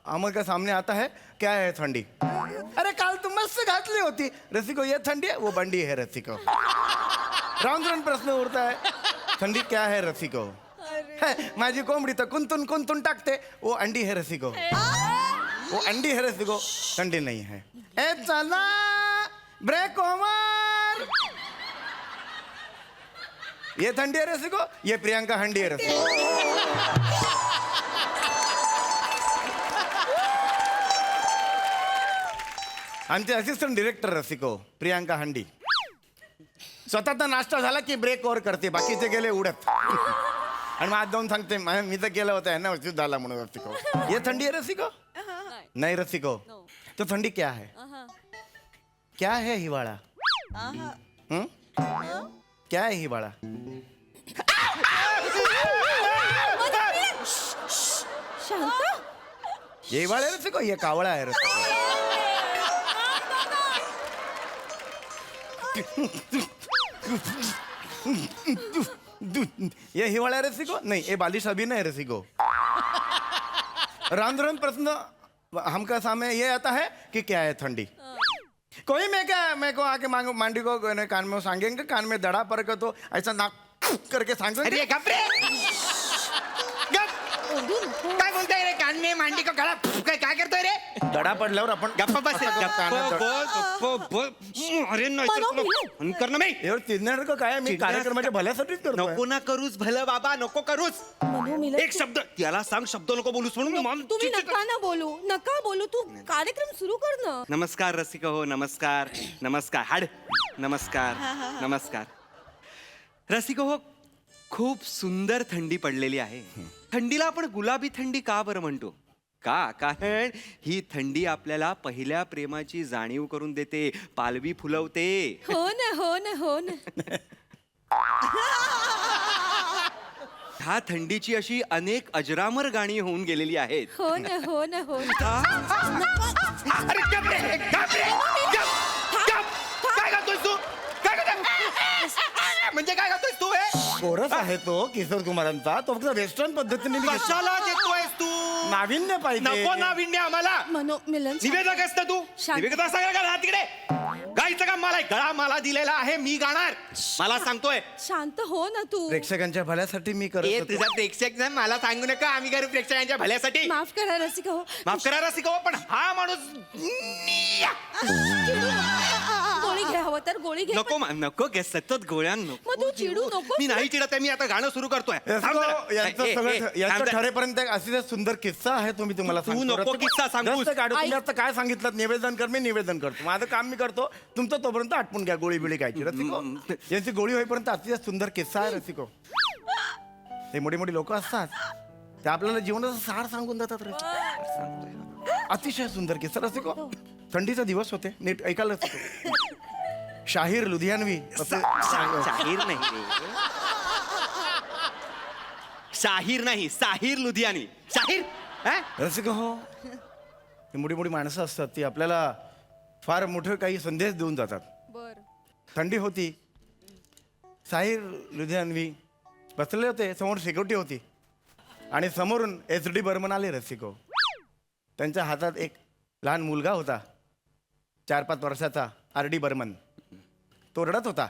हमारे का सामने आता है, क्या है ठंडी? अरे काल तुम मस्त घातली होती रसिको, ये ठंडी है वो बंडी है रसिको. राउंड राउंड प्रश्न उड़ता है, ठंडी क्या है रसिको? है, माझी कोंबडी तर कुंतून कुंतून टाकते, वो अंडी है रसिको. वो अंडी है रसिको, ठंडी नहीं है. ए चला ब्रेक ओवर. ये ठंडी है रसिको, ये प्रियंका हंडी है रसिको. आमचे असिस्टंट डिरेक्टर रसिको प्रियांका हंडी. स्वतःचा नाश्ता झाला की ब्रेक ओव्हर करते, बाकीचे गेले उडत. आणि मग आज जाऊन सांगते मी तर केलं होतं ना उशीर झाला म्हणून रसिको. ये थंडी है रसिको? नहीं रसिको. तो थंडी क्या है? क्या है हिवाळा? हम्म? क्या है हिवाळा? शांत. ये हिवाळा है रसिको, ये कावळा है रसिको. ये हिवाळा रसिको नहीं, ये बालिश अभिनय है रसिको. राम राम प्रश्न हमका सामने ये आता है कि क्या है ठंडी. कोई मैं को आके मांडी को कान में सांगेंगे, कान में दड़ा पर के तो ऐसा नाक करके सांगेंगे. अरे गप रे गप. काय बोलताय रे, कान में मांडी को गळा काय करतोय रे? दडा पडल्यावर आपण गप्प बस असं गप्प कानात दड- बस गप्प बस. अरे नाही तर तुला फोन कर ना मी. एवढं चिडण्यासारखं काय, मी कार्यक्रमाच्या भल्यासाठीच करतो. नको ना करूच भलं बाबा, नको करूच. मनू मिलन, एक शब्द त्याला सांग, शब्द नको बोलूस म्हणून. तुम्ही नका ना बोलू, नका बोलू. तू कार्यक्रम सुरू कर ना. नमस्कार रसिक हो, नमस्कार नमस्कार. हाड नमस्कार नमस्कार. रसिक हो, खूप सुंदर थंडी पडलेली आहे. थंडीला आपण गुलाबी थंडी का बरं म्हणतो? कारण ही थंडी आपल्याला पहिल्या प्रेमाची जाणीव करून देते, पालवी फुलवते. हो ना हो ना हो ना. ह्या थंडीची अशी अनेक अजरामर गाणी होऊन गेलेली आहेत. हो ना हो ना हो ना. अरे गप रे, गप रे, गप, गप. काय करतोयस तू? काय करतोय? म्हणजे काय करतोयस तू? कोरस आहे तो किशोर कुमारांचा, तो फक्त वेस्टर्न पद्धतीने मी घेतला. कशाला देतोयस तू? नाविन्य पाहिजे. नको नाविन्य आम्हाला. मनू मिलन, निवेदक असतं तू. शांत. निवेदक सांगा का तिकडे गायचं काम मला आहे. गळा मला दिलेला आहे, मी गाणार. मला सांगतोय. शांत हो ना तू. प्रेक्षकांच्या भल्यासाठी मी करत ए होतो. तुझा प्रेक्षक नाही, मला सांगू नका. आम्ही करू प्रेक्षकांच्या भल्यासाठी. माफ करा रसिका हो. माफ करा रसिक हो, पण हा माणूस गोळी घ्या, हवं तर गोळी घे. नको नको गे, सतत गोळ्या नको. मग तू चिडू नको. मी नाही चिडत आहे, मी आता गाणं सुरू करतोय. यसको, थांब जरा. यांचं ए, ए, सगळं ए, यांचं थांब जरा. ठरेपर्यंत एक अतिशय सुंदर किस्सा आहे, तुम्ही तुम्हाला तू सांगतो. नको किस्सा सांगूस. जास्त काढू. तुम्ही ऐक. आता काय सांगितलं, निवेदन कर, मी निवेदन करतो. माझं काम मी करतो, तुमचं तोपर्यंत आटपून घ्या गोळी बिळी खायची. रसिको, यांची गोळी होईपर्यंत अतिशय सुंदर किस्सा आहे रसिको. हे मोठी मोठी लोक असतात, ते आपल्याला जीवनाचं सार सांगून जातात रसिको. अतिशय सुंदर किस्सा रसिको. थंडीचे दिवस होते, नीट ऐकायला रसिको. शाहीर लुधियानवी असं शाहीर नाही रे. शाहीर नाही, साहिर लुधियानी. शाहीर हा? रसिको हो, ही मोठी मोठी माणसं असतात, ती आपल्याला फार मोठे काही संदेश देऊन जातात. बर थंडी होती, साहिर लुधियानवी बसलेले होते, समोर सिक्युरिटी होती आणि समोरून HD बर्मन आले रसिको. त्यांच्या हातात एक लहान मुलगा होता, 4-5 वर्षाचा, RD बर्मन. तो रडत होता.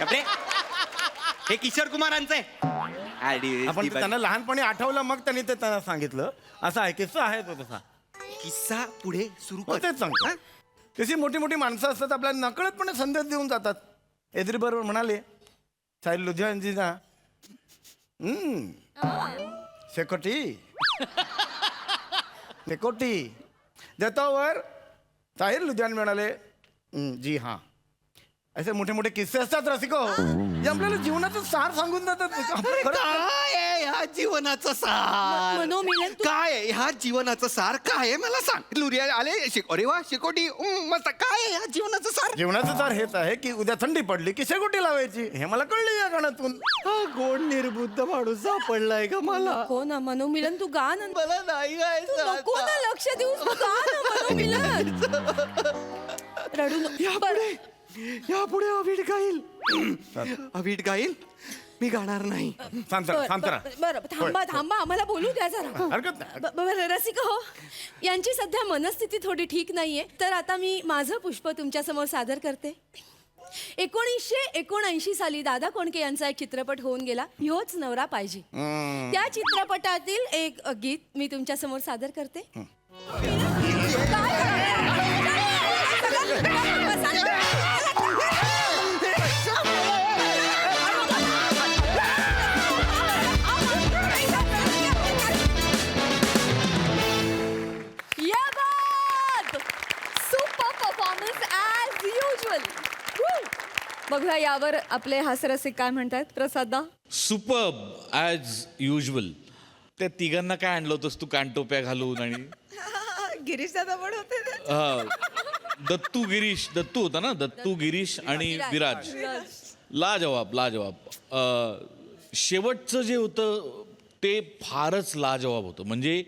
कपडे हे किशोर कुमारांचं आहे. आपण त्यांना लहानपणी आठवलं, मग त्यांनी ते त्यांना सांगितलं. असा आहे किस्सा आहे तो तसा. किस्सा पुढे सुरू हो, तेच सांगतो. तशी मोठी मोठी माणसं असतात, आपल्याला नकळतपणे संदेश देऊन जातात. एद्री बरोबर म्हणाले, साहिर लुधियानजींना शेकोटी शेकोटी देतो वर ताहिर लुधियान म्हणाले जी हां असे मोठे मोठे किस्से असतात रसिको जे आपल्याला जीवनाचं सार सांगून जातात खरं- काय आहे ह्या जीवनाचं सार मनोमिलन काय आहे ह्या जीवनाचं सार काय आहे मला सांग लुरिया आले अरे वा शिकोटी मस्त काय आहे ह्या जीवनाचं सार जीवनाचं सार हेच आहे की उद्या थंडी पडली की शेकोटी लावायची हे मला कळलं या गाण्यातून हा गोड निर्बुद्ध माणूस सापडलाय का मला हो ना मनोमिलन तू गा ना मला नाही गायचं नको आता. ना लक्ष देऊस तू गा ना मनोमिलन रडू यापुढे यापुढे अवीट गाईल अवीट गाईल मी गाणार नाही शांत राहा, शांत राहा. बरं थांबा आम्हाला बोलू द्या जरा हरकत नाही बरं रसिका हो यांची सध्या मनस्थिती थोडी ठीक नाहीये तर आता मी माझं पुष्प तुमच्या समोर सादर करते 1979 साली दादा कोंडके यांचा एक चित्रपट होऊन गेला ह्योच नवरा पाहिजे त्या चित्रपटातील एक गीत मी तुमच्या समोर सादर करते सुपर परफॉर्मन्स ॲज युजल. बघूया यावर आपले हास्यरसिक काय म्हणतात. प्रसादा, सुपर्ब ॲज युजल. त्या तिघांना काय आणलं होतंस तू कानटोप्या घालून आणि गिरीश दादा पण होते दत्तू गिरीश दत्तू होता ना दत्तू गिरीश आणि विराज. लाजवाब लाजवाब. शेवटचं जे होतं ते फारच लाजवाब होतं. म्हणजे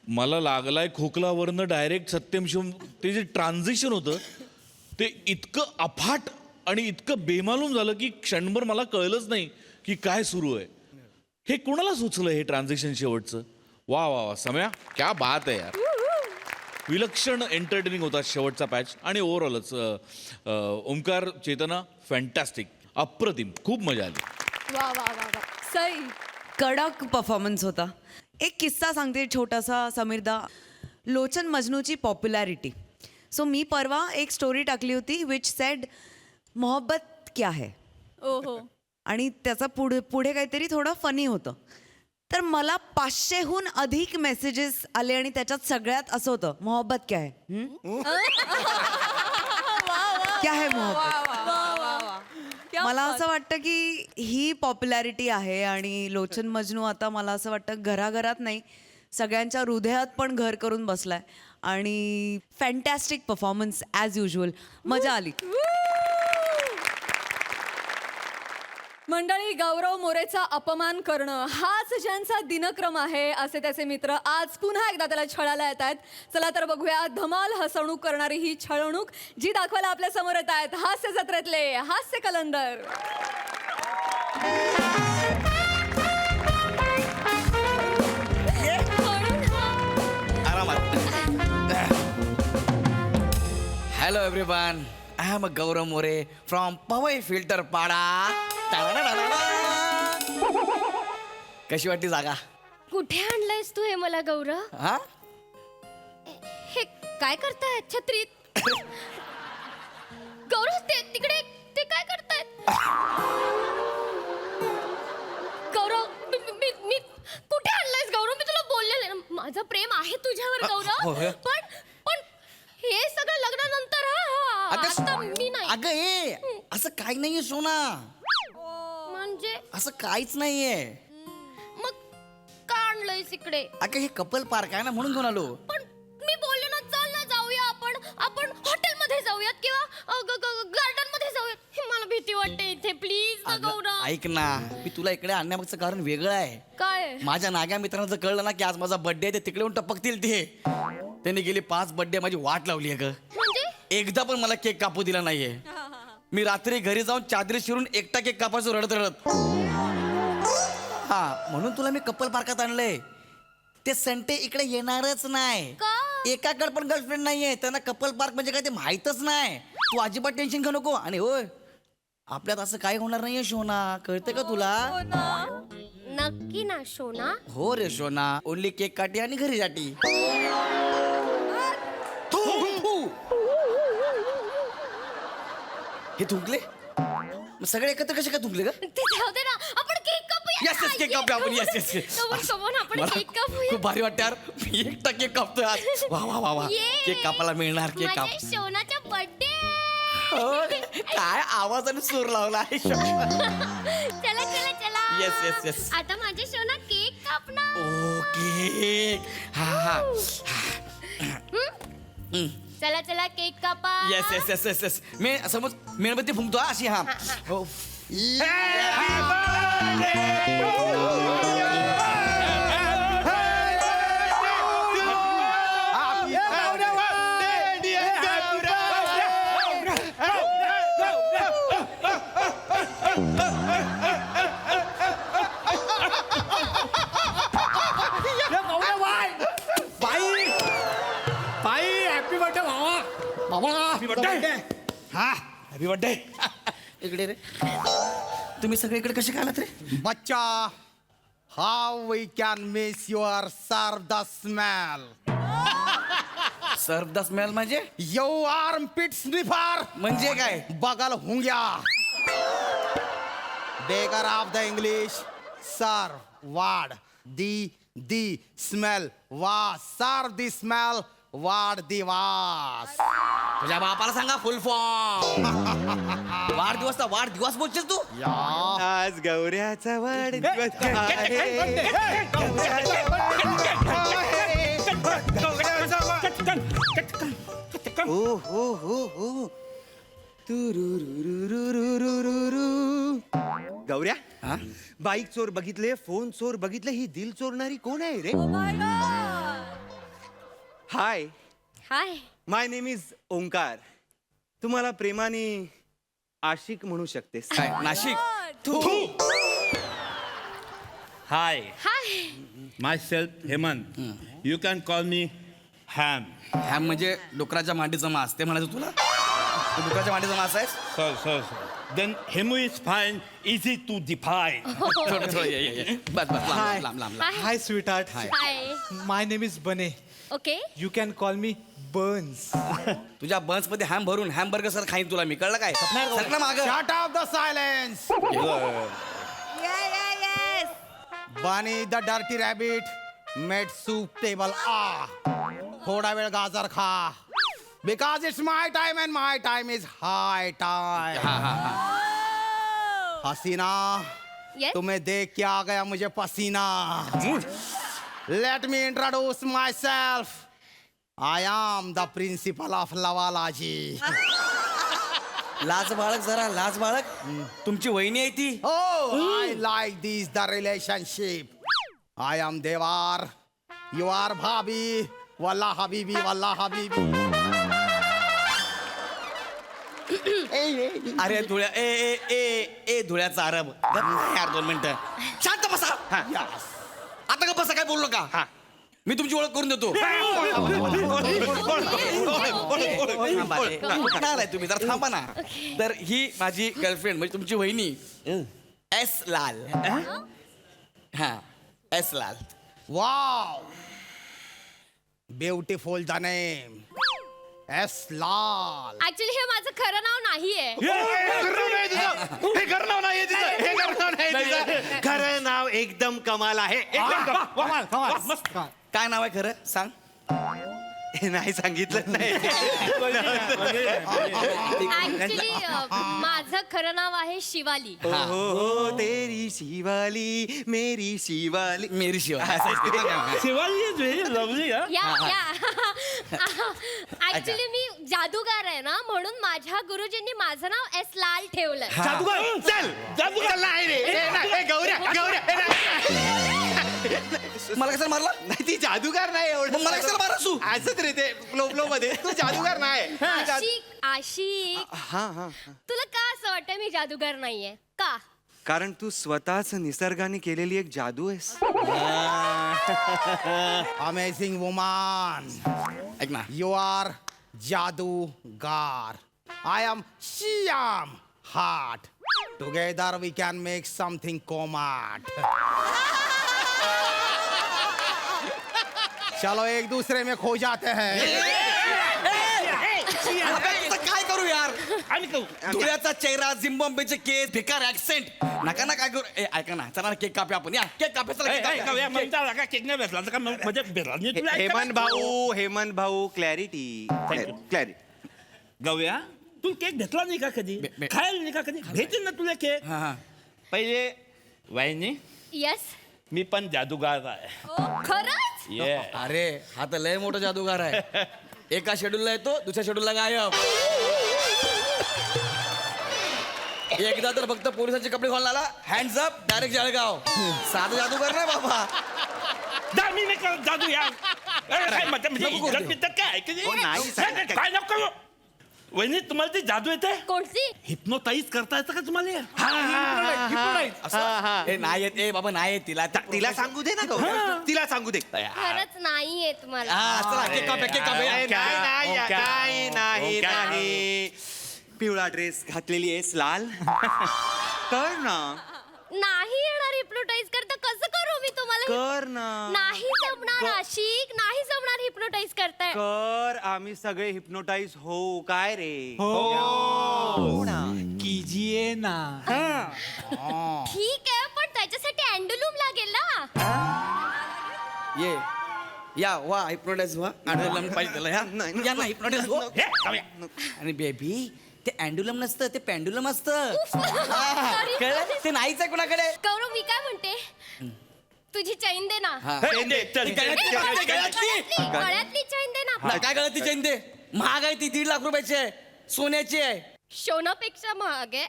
मला लागलाय खोकलावरनं डायरेक्ट सत्यम शिवम ते जे ट्रान्झिशन होतं ते इतकं अफाट आणि इतकं बेमालूम झालं की क्षणभर मला कळलंच नाही की काय सुरू आहे. हे कोणाला सुचलं हे ट्रान्झिशन शेवटचं. वा वा वा सम्या क्या बात आहे यार. विलक्षण एंटरटेनिंग होता शेवटचा पॅच आणि ओव्हरऑलच ओमकार चेतना फॅन्टॅस्टिक अप्रतिम खूप मजा आली. वा वा वा वा. सई, कडक परफॉर्मन्स होता. एक किस्सा सांगते छोटासा समीरदा. लोचन मजनूची पॉप्युलॅरिटी. सो मी परवा एक स्टोरी टाकली होती विच सेड मोहब्बत क्या है. ओहो, आणि त्याचा पुढे काहीतरी थोडं फनी होतं. तर मला 500हून अधिक मेसेजेस आले आणि त्याच्यात सगळ्यात असं होतं मोहब्बत क्या है. क्या है मोहब्बत. क्या मला बात. असं वाटतं की ही पॉप्युलॅरिटी आहे आणि लोचन मजनू आता मला असं वाटतं घराघरात नाही सगळ्यांच्या हृदयात पण घर करून बसलाय. आणि फॅन्टॅस्टिक परफॉर्मन्स ॲज युजल. मजा आली. मंडळी, गौरव मोरेचा अपमान करणं हाच ज्यांचा दिनक्रम आहे असे त्याचे मित्र आज पुन्हा एकदा त्याला छळायला येत आहेत. चला तर बघूया धमाल हसवणूक करणारी ही छळवणूक जी दाखवायला आपल्या समोर येत आहेत हास्य जत्रेतले हास्य कलंदर. Hello everyone, I am Gaurav More from Powai Filter Pada. कशी वाटली जागा. कुठे आणलंयस तू हे मला गौरव. हा हे काय करताय छत्रीत. गौरव ते तिकडे ते काय करतायत. गौरव मी कुठे आणलंयस गौरव. मी तुला बोललेलं ना, माझं प्रेम आहे तुझ्यावर गौरव. पण हे सगळं लग्नानंतर आता मी नाही. अगं ए असं काही नाहीये सोना. म्हणजे असं काहीच नाहीये. मग का आणलंयस इकडे. अगं हे कपल पार्क आहे ना म्हणून घेऊन आलो. पण मी बोलले ना चल ना जाऊया आपण हॉटेलमध्ये जाऊयात किंवा गार्डन मध्ये जाऊयात. मला भीती वाटते इथे प्लीज ना अगं, गौरव. ऐक ना मी तुला इकडे आणण्यामागचं कारण वेगळं आहे. काय माझ्या नाग्या मित्रांना जर कळलं ना की आज माझा बर्थडे आहे ते तिकडे येऊन टपकतील. ते त्यांनी गेली 5 बर्थडे माझी वाट लावली आहे ग. म्हणजे एकदा पण मला केक कापू दिला नाहीये. मी रात्री घरी जाऊन चादरी शिरून एकटा केक कापायचो रडत रडत. हा म्हणून तुला मी कपल पार्कात आणलंय. ते संटे इकडे येणारच नाही. का? एकाकडे पण गर्लफ्रेंड नाहीये. त्यांना कपल पार्क म्हणजे काय ते माहीतच नाही. तू अजिबात टेन्शन घेऊ नको. आणि होय आपल्यात असं काही होणार नाहीये शोना. कळतं का तुला. नक्की ना शोना. हो रे शोना. ओनली केक काटी आणि घरी जाटी. हे थुंकले. मग सगळे एकत्र कसे काय थुंकले ग. ते जाऊ दे ना आपण केक कापूया येस येस केक कापूया आपण येस येस कमोन आपण केक कापूया. खूप भारी वाटतं यार मी एकटा केक कापतोय आज वा वा वा वा Yay! केक कापायला मिळणार केक काप माझ्या शोनाचा बर्थडे. हो, काय आवाजाने सूर लावला आहे चला चला चला. Yes, yes, yes. आता माझ्या शोना केक कापणार. केक हा हा चला चला केक कापा. Yes yes yes yes yes मी समज मेणबत्ती फुंकतो हा, अशी हा हो. हॅपी बर्थडे इकडे रे तुम्ही सगळे इकडे कसे आलात रे बच्चा how we can miss your serve the smell serve the smell म्हणजे यू आर्म पिट स्निफर म्हणजे काय बगल हुंग्या beggar of the English sir what the smell वास सर दी स्मेल वाड दिवास तुझ्या बापाला सांगा फुल फॉर्म वाढदिवस वाढदिवस बोलशील तू आज गौऱ्याचा वाढदिवस आहे. ओ हो हो हो गौऱ्या बाईक चोर बघितले फोन चोर बघितले ही दिल चोरणारी कोण आहे रे हाय हाय. माय नेम इज ओंकार तुम्हाला प्रेमाने आशिक म्हणू शकतेस काय नाशिक तू Hi, high. myself Hemant. You can call me Ham. Ham म्हणजे डुकराच्या मांडीचा मांस ते म्हणायचं तुला तू डुकराच्या मांडीचा मांस आहेस So. Then Hemu is fine, easy to define. थोडं थोडं ये. बस बस लांब लांब लांब लांब Hi, sweetheart. High. My name is Bane. Okay. You can call me Burns. तुझ्या बन्स मध्ये हॅम भरून हॅमबर्गर सर खाईन तुला मी कळलं काय सरकला माग शट ऑफ द सायलेन्स बनी the dirty rabbit made soup table थोडा वेळ गाजर खा because it's my time and my time is hi time Hasina Yes? तुम्हें देख के आ गया मुझे पसीना let me introduce my self I am the principle of लवालाजी लाज बाळक जरा लाज बाळक तुमची वहिनी आहे ती Oh, I like this the relationship. I am Devar. You are Bhabhi. Wallah Habibi, Wallah Habibi. अरे धुळ्या ए ए ए ए धुळ्याचा अरब यार 2 मिनिटं शांत बसा आता का बसा काय बोलू नका मी तुमची ओळख करून देतो थांबा रे. कुठं आलाय तुम्ही जरा थांबा ना तर ही माझी गर्लफ्रेंड म्हणजे तुमची वहिनी एस लाल हा एस लाल Wow. Beautiful the name. S. Lal. Actually हे माझं खरं नाव नाहीये. हे खरं नाव नाही खरं नाव एकदम कमाल आहे काय नाव आहे खरं सांग हे नाही सांगितलं नाही ऍक्च्युली माझं खरं नाव आहे शिवाली. हो तेरी शिवाली मेरी शिवाली मेरी Shiva Shivali is very lovely, huh? या ऍक्च्युली मी जादूगार आहे ना म्हणून माझ्या गुरुजींनी माझं नाव एस लाल ठेवलंय. जादूगर चल जादूगर नाही रे ए, गौऱ्या मला कसं मारला नाही ती जादूगार नाही एवढं मग मला कशाला मारास तू? असंच रे ते फ्लो मध्ये तू जादूगार नाही आशिक हा तुला का असं वाटतं मी जादूगार नाहीये का? कारण तू स्वतःच निसर्गाने केलेली एक जादू आहेस Amazing woman. ऐक ना You are Jadugar. I am Shyam Heart. Together we can make something comat. चलो एक दूसरे में खो जाते हैं अबे, आता काय करू यार आम्ही करू धुळ्याचा चेहरा झिम्बाब्वेचे केस बेकार ऍक्सेंट नका ना काय करू ऐका ना चला ना केक कापूया आपण या केक कापूया चला, केक कापूया. गव्या म्हणता का केक नाही भेटला तर का म्हणजे भेटला नाही तुला हेमंत भाऊ क्लॅरिटी क्लॅरिटी गव्या तू केक घेतला नाही का कधी खायला नाही का कधी भेटेल ना तुला केक हा हा पहिले वाहिनी येस मी पण जादूगार आहे खरंच ये अरे हा तर लय मोठा जादूगार आहे एका शेड्यूलला येतो दुसऱ्या शेड्यूलला गायब एकदा तर फक्त पोलिसांचे कपडे घालून आला हँड्स अप डायरेक्ट जळगाव साधा जादूगार नाही बाबा मी नाही करत जादू या काय म्हणजे नको करू. इज्जत बिज्जत काय आहे की हो, नाही, नाही? काय नको करू. वहिनी तुम्हाला ती जादू येते कोणती हिप्नोटाईज करता येतं का तुम्हाला ए नाही येत ए बाबा नाही येत तिला तिला सांगू दे ना गौरव. तिला सांगू दे खरंच नाही येत मला हा चला केक कापूया केक कापूया नाही पिवळा ड्रेस घातलेली आहेस लाल कर ना नाही येणार हिप्नोटाईज करता कसं करू मी तुम्हाला कर ना नाही जमणार आशिक नाही जमणार हिप्नोटाईज करताय कर आम्ही सगळे हिप्नोटाईज हो काय रे कीजिए ना ठीक आहे पण त्याच्यासाठी अँडुलूम लागेल ना ये या वा हिप्नोटाईज व्हा अँडुलम पाहिजे त्याला या या ना हिप्नोटाईज हो हे, गव्या. आणि बेबी ते अँडुलम नसतं ते पेंडुलम असतं Sorry. कळलं ते नाहीच आहे कोणाकडे गौरव मी काय म्हणते तुझी चैन दे ना हा. हे, दे, चल, ती गळ्यातली, चल, चल, गळ्यातली. गळ्यातली चैन दे ना काय कळत ती चैन ते महाग आहे ती 1.5 लाख रुपयाची आहे सोन्याची आहे सोनापेक्षा महाग आहे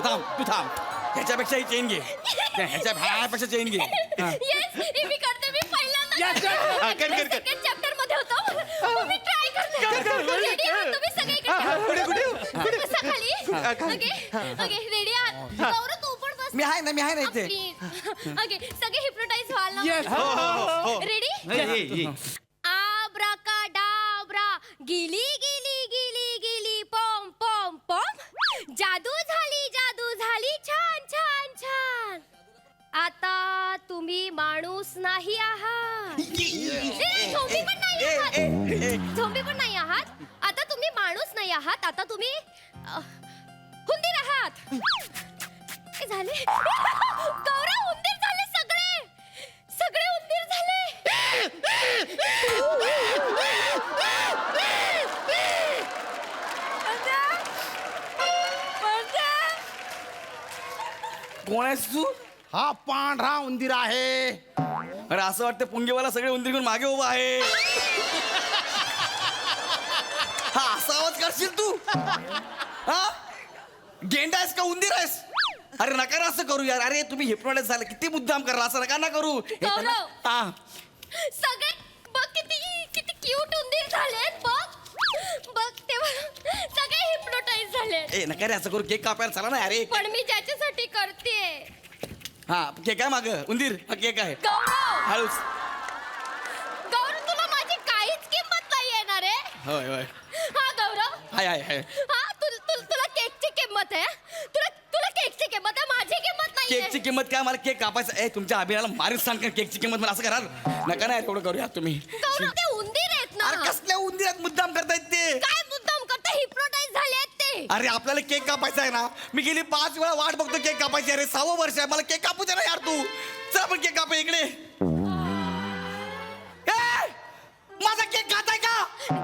थांब तू थांब ह्याच्यापेक्षा ही चेन घे ह्याच्यापेक्षा चेन घे Yes, हे मी करते मी कर, कर, कर. सेकंड चॅप्टर मध्ये होतो मी ट्राय करते रेडी आहात तुम्ही सगळे इकडे बसा खाली ओके रेडी आहात गौरव तू पण बस मी आहे ना इथे ओके सगळे हिप्नोटाइज व्हाल ना रेडी आब्राकाडाब्रा गिली गिली गिली गिली पॉम पॉम पॉम जादू झाली छान छान छान आता तुम्ही माणूस नाही आहात झोंबी पण नाही आहात झोंबी पण नाही आहात आता तुम्ही माणूस नाही आहात आता तुम्ही हुंदीर आहात काय झाले गौरव हुंदीर झाले सगळे हुंदीर झाले कोण आहेस तू हा पांढरा उंदीर आहे अरे असं वाटतं पुंगेवाला सगळे उंदीर घेऊन मागे उभा आहे हा असा आवाज करशील तू हा गेंडा आहेस का उंदीर आहेस अरे नका ना असं करू यार अरे तुम्ही हिप्नोटाईज झालं किती मुद्दाम करा असं नका ना करू हे गौरव. त्याला- हा सगळे बघ किती क्यूट उंदीर झालेत बघ तेव्हा सगळे हिप्नोटाइज झालेत ए नका रे असं करू केक कापायला चला ना अरे पण मी ज्याच्यासाठी करते हा केक आहे माग उंदीर हा केक आहे गौरव हळूच तुला माझी काहीच किंमत नाही येणार आहे होय होय हा गौरव हाय हा तुला केकची किंमत आहे तुला केकची किंमत आहे माझी किंमत नाही केकची किंमत काय मला केक कापायचं ए तुमच्या अभियानाला मारीच सांग केकची किंमत मला असं करा नका ना तेवढं करूया तुम्ही गौरव ते उंदीर आहेत ना अरे कसल्या उंदीरात मुद्दाम करतायत ते काय मुद्दाम करता हिप्नोटाइज झाले आहेत ते अरे आपल्याला केक कापायचा आहे ना मी गेली 5 वेळा वाट बघतो केक कापायची अरे 6वं वर्ष आहे मला केक कापू दे ना यार तू चल आपण केक कापू इकडे ए, माझा केक खाताय का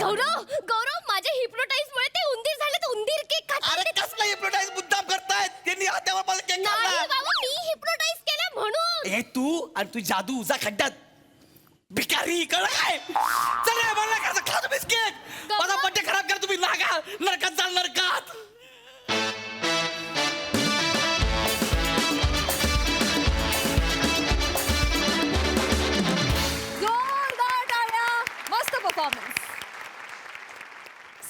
गौरव माझ्या हिप्नोटाइज मुळे ते उंदीर झाले तर उंदीर केक अरे खातात कसला हिप्नोटाईज मुद्दाम करतायत त्यांनी हातावर माझा केक नाही खाल्ला बाबा मी हिप्नोटाइज केलं म्हणून ए तू आणि तू जादू जा खड्ड्यात भिकारी कळ काय चल रे मला काय खा तुम्ही केक माझा बड्डे खराब कर तुम्ही नागा नरकात चाल नरकात जोरदार टाळ्या मस्त परफॉर्मन्स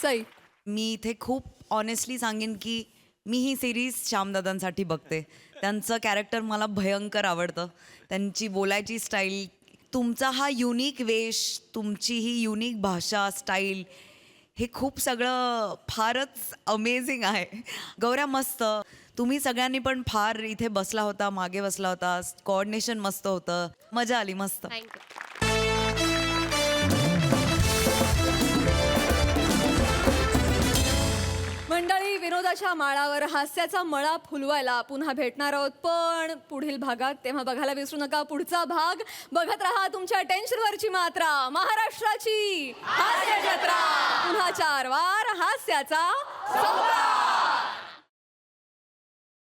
सई मी इथे खूप ऑनेस्टली सांगेन की मी ही सिरीज श्यामदादांसाठी बघते त्यांचं कॅरेक्टर मला भयंकर आवडतं त्यांची बोलायची स्टाईल तुमचा हा युनिक वेश तुमची ही युनिक भाषा स्टाईल हे खूप सगळं फारच अमेझिंग आहे गौऱ्या मस्त तुम्ही सगळ्यांनी पण फार इथे बसला होता मागे बसला होता कोऑर्डिनेशन मस्त होतं मजा आली मस्त थँक्यू विनोदाच्या माळावर हास्याचा मळा फुलवायला पुन्हा भेटणार आहोत पण पुढील भागात. तेव्हा बघायला विसरू नका पुढचा भाग. बघत राहा तुमच्या टेन्शनवरची मात्रा, महाराष्ट्राची हास्य जत्रा. पुन्हा 4 वार हास्याचा सौदा.